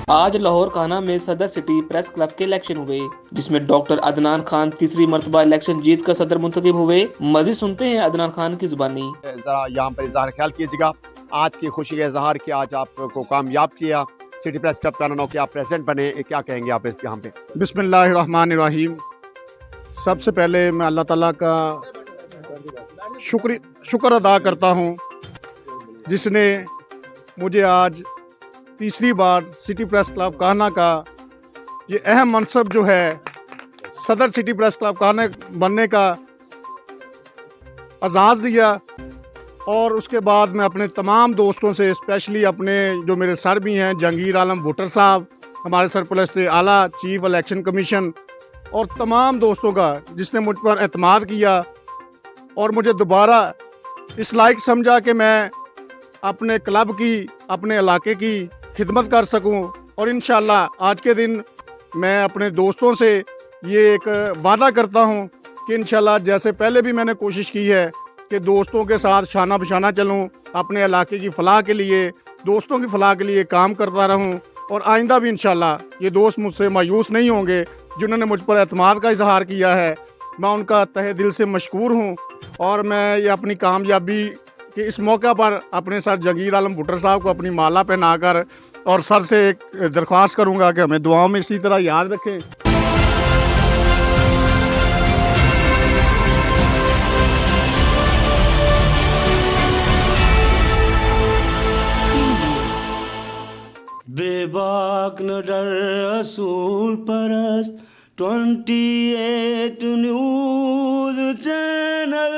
आज लाहौर काना में सदर सिटी प्रेस क्लब के इलेक्शन हुए, जिसमें डॉक्टर अदनान खान तीसरी मर्तबा इलेक्शन जीत कर सदर मुंतखब हुए। मजीद सुनते हैं अदनान खान की जुबानी। जरा यहाँ पर इजहार ख्याल कीजिएगा, आज की खुशी का इजहार कि आज आपको कामयाब किया सिटी प्रेस क्लब काना के, आप प्रेसिडेंट बने, क्या कहेंगे आप इस यहाँ पे? बिस्मिल्लाहिर्रहमानिर्रहीम। सबसे पहले मैं अल्लाह ताला का शुक्र अदा करता हूँ जिसने मुझे आज तीसरी बार सिटी प्रेस क्लब काना का ये अहम मनसब जो है सदर सिटी प्रेस क्लब काना बनने का एजाज़ दिया। और उसके बाद मैं अपने तमाम दोस्तों से, स्पेशली अपने जो मेरे सर भी हैं जहांगीर आलम भुट्टर साहब, हमारे सरपरस्त आला चीफ इलेक्शन कमीशन, और तमाम दोस्तों का जिसने मुझ पर एतमाद किया और मुझे दोबारा इस लायक समझा कि मैं अपने क्लब की, अपने इलाके की खिदमत कर सकूं। और इंशाल्लाह आज के दिन मैं अपने दोस्तों से ये एक वादा करता हूं कि इंशाल्लाह जैसे पहले भी मैंने कोशिश की है कि दोस्तों के साथ शाना बशाना चलूं, अपने इलाके की फलाह के लिए, दोस्तों की फलाह के लिए काम करता रहूं। और आइंदा भी इंशाल्लाह ये दोस्त मुझसे मायूस नहीं होंगे जिन्होंने मुझ पर एतमाद का इजहार किया है। मैं उनका तहे दिल से मशकूर हूँ। और मैं ये अपनी कामयाबी के इस मौका पर अपने सर जहांगीर आलम भुट्टर साहब को अपनी माला पहना कर और सर से एक दरख्वास्त करूँगा कि हमें दुआओं में इसी तरह याद रखें। बेबाक न डर रसूल परस्त 28 न्यूज़ चैनल